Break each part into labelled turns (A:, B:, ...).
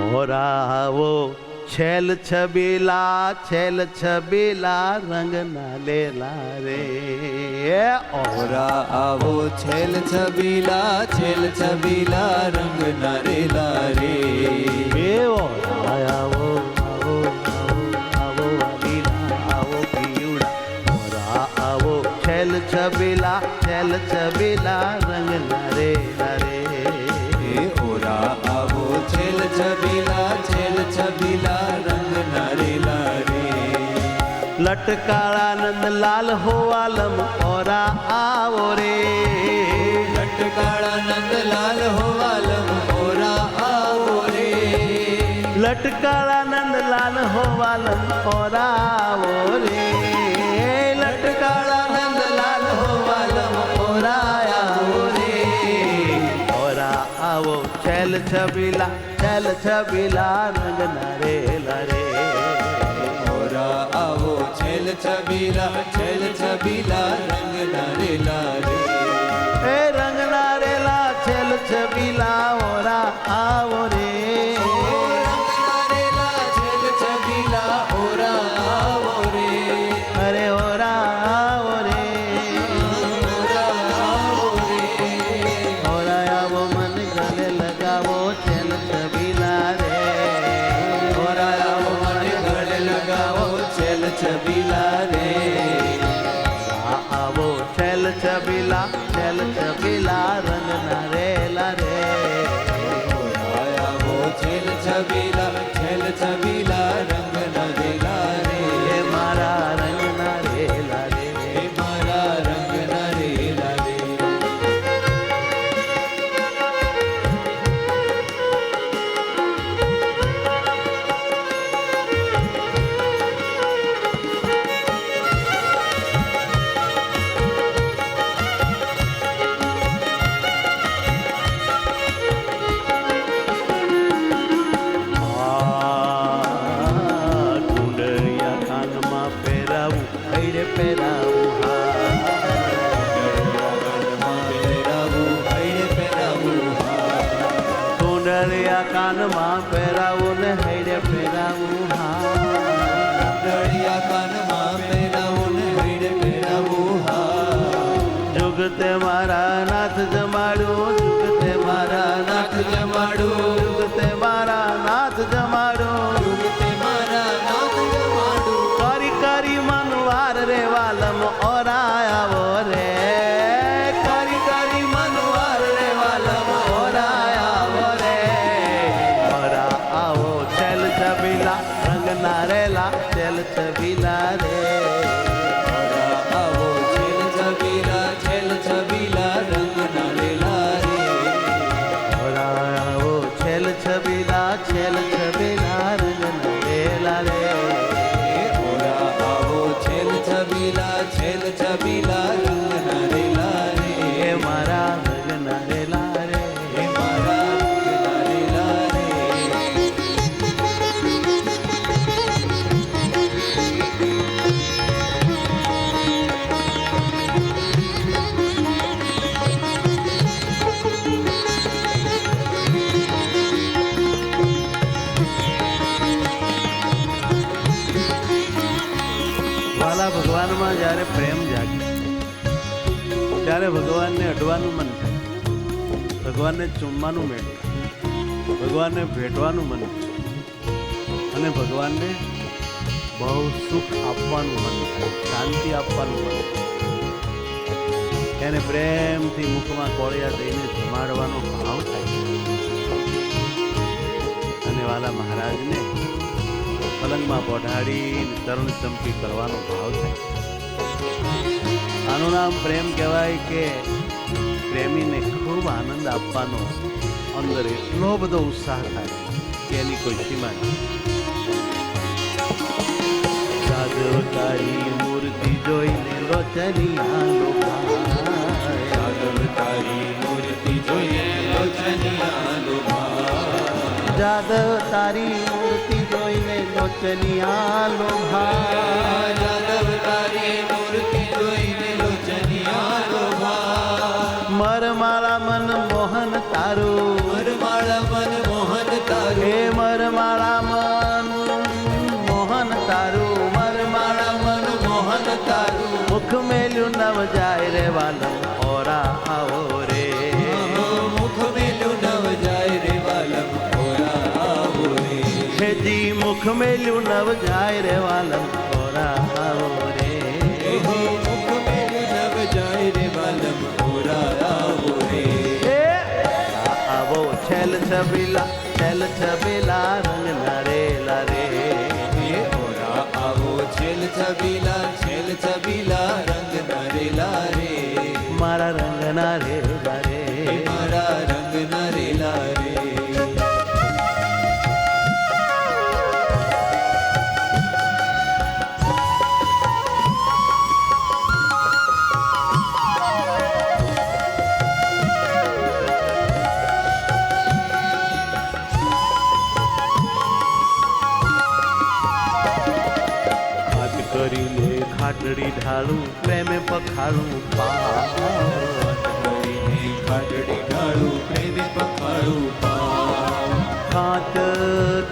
A: ઓરાવો છેલ છબીલા રંગ ના લેલા રે
B: ઓરા આવો છેલ છબીલા રંગ નરેલા રે
A: એ ઓરા આવો આવો પીવડા ઓરા આવો છેલ છબીલા રંગ ના રેલા રે
B: ઓરા આવો છેલ છબીલા રંગ નરેલા રે
A: લટકાળા નંદ લાલ હોવાલમ ઓરા આવો રે
B: લટકાળા નંદ લાલ હોવાલમ ઓરા આવો રે
A: લટકાળા નંદ લાલ હોવાલમ ઓરા આવો રે લટકાળા નંદ લાલ હોવાલમ ઓરા આવો રે ઓરા આવો છેલ છબીલા રંગ ના રેલા રે
B: ઓરા આવો છેલ છબીલા રંગ નરેલા રે
A: એ રંગ ના રેલા છેલ છબીલા ઓરા આવો રે
B: છેલ છબીલા ઓરા આવો રે
A: અરે ઓરા આવો રે ઓરા આવો મન ગલે લગાવો છેલ છબીલા રે ઓરા આવો મન ગલે લગાવો
B: છેલ છબીલા રે
A: આવો છેલ છબીલા રંગ ના રેલા રે
B: આવો છેલ છબીલા રંગ નરેલા રે
A: એ મારા રંગ ના રેલા રે
B: હે મારા રંગ નરેલા રે
A: ટુંડરિયા કાનમાં પહેરાવું હૈડે પહેરાવું ટુંડરિયા કાનમાં પહેરાવું ને હૈડે પહેરાવું
B: ડળિયા કાનમાં પહેરાવું ને વીડ પહેરાવું
A: જુગતે મારા નાથ જમાડું જુગતે મારા નાથ જમાડું જુગતે મારા નાથ જમાડું
B: તે મારા નાથ જમાડું
A: કરી કરી મન વાર રે વાલમ ઓરા આવો રે કરી કરી મન વાર રે વાલમ ઓરા આવો રે ઓરા આવો છેલ છબીલા રંગ ના રેલા છેલ છબીલા રે
B: ઓરા આવો છેલ છબીલા રંગ નરેલા રે
A: ઓરા આવો છેલ છબીલા રંગ ના રેલા રે
B: ઓરા આવો છેલ છબીલા રંગ નરેલા રે
A: એ મારા રંગ ના રેલા રે
B: હે મારા રંગ નરેલા રે
A: વાલા ભગવાનમાં જ્યારે પ્રેમ જાગે ત્યારે ભગવાનને અડવાનું મન થાય, ભગવાનને ચૂમવાનું મેળ થાય, ભગવાનને ભેટવાનું મન થાય અને ભગવાનને બહુ સુખ આપવાનું મન થાય, શાંતિ આપવાનું મન થાય. એને પ્રેમથી મુખમાં કોળિયા દઈને જમાડવાનો ભાવ થાય અને વાલા મહારાજને પલંગમાં બોઢાડીને ચરણ ચંપી કરવાનો ભાવ થાય. આનું નામ પ્રેમ કહેવાય કે પ્રેમીને ખૂબ આનંદ આપવાનો અંદર એટલો બધો ઉત્સાહ થાય કે એની કોઈ સીમા નથી. જાદવ તારી મૂર્તિ જોઈને લોચનિયા લોભાય,
B: જાદવ તારી મૂર્તિ જોઈએ લોચનિયા લોભાય,
A: જાદવ તારી મૂર્તિ જોઈને લોચનિયા લોભાય,
B: જાદવ તારી મૂર્તિ જોઈને લોચનિયા લોભાય,
A: મર મારા મન મોહન તારું,
B: મર મારા મન મોહન તારું,
A: હે મર હેજી મુખ મેલ્યું નવ જાય રે વાલમ ઓરા આવો રે
B: એહો મુખ મેલ્યું નવ જાય રે વાલમ ઓરા આવો રે
A: આવો છેલ છબીલા રંગ નરેલા રે
B: એ ઓરા આવો છેલ છબીલા રંગ નરેલા રે
A: મારા રંગ નરેલા રે
B: એ મારા રંગ નરેલા રે
A: કરીને ખાટડી ઢાળું પ્રેમે પખાડું
B: કરીને ખાટડી ઢાળું પ્રેમે પખાડું
A: ખાત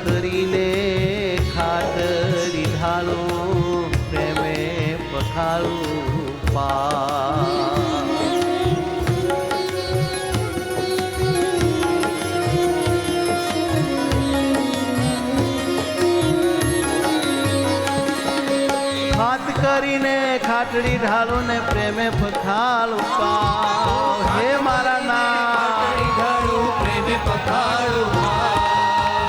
A: કરીને ખાટડી ઢાળું પ્રેમે પખાડું ખાત કરીને ખાટડી ઢાળું ને પ્રેમે પખાડું પાવ હે મારા
B: ખાટડી ઢાળું પ્રેમે પખાડું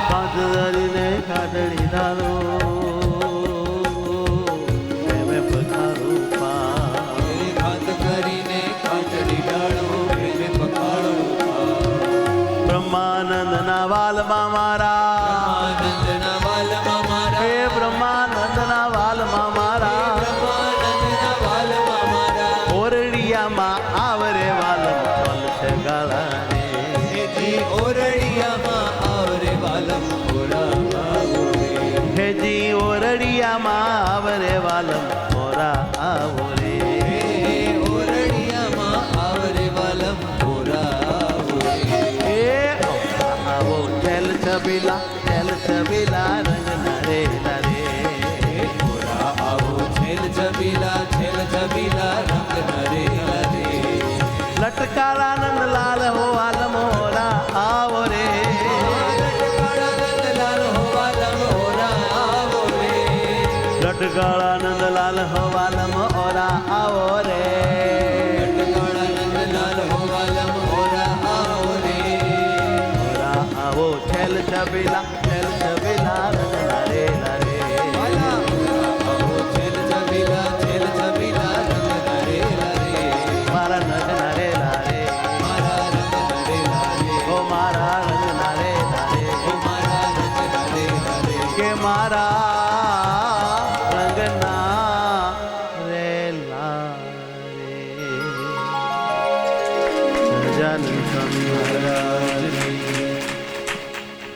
A: ખાત કરીને ખાટડી ઢાળું પ્રેમે પખાડું પાવ
B: ખાત કરીને ખાટડી ઢાળું પ્રેમે પખાડું
A: બ્રહ્માનંદના વાલમાં મારા
B: આનંદના વાલમાં મારા
A: હે બ્રહ્માનંદના વાલમાં મારા
B: બ્રહ્માનંદના વાલમાં મારા
A: ઓરડિયામાં આવરે વાલમ ચાલશે ગાળા રે
B: હેજી ઓરડિયામાં આવરે વાલમ ઓરા આવો રે
A: હેજી ઓરડિયામાં આવરે વાલમ મોરા આવો રે
B: હે ઓરડિયામાં આવરે વાલમ ઓરા આવો રે
A: એ આવો છેલ છબીલા રંગ નરેલા રે
B: ઓરા આવો છેલ છબીલા રંગ નરેલા રે
A: લટકાળા નંદલાલ હો વાલ મોરા આવો રે
B: નંદલાલ હો વાલમ ઓરા આવો રે
A: લટકાળા નંદલાલ હો વાલ મોરા આવો રે
B: નંદલાલ હો વાલમ ઓરા આવો રે
A: મોરા આવો છેલ છબીલા રંગ નરેલા રે
B: આવો છેલ છબીલા રંગ નરેલા રે
A: મારા રંગ નરેલા રે
B: મારા રંગ નરેલા રે
A: ઓ મારા રંગ નરેલા રે
B: ઓ મારા રંગ નરેલા રે
A: કે મારા રંગના રેલા રે સજાનંદ સ્વામી મહારાજ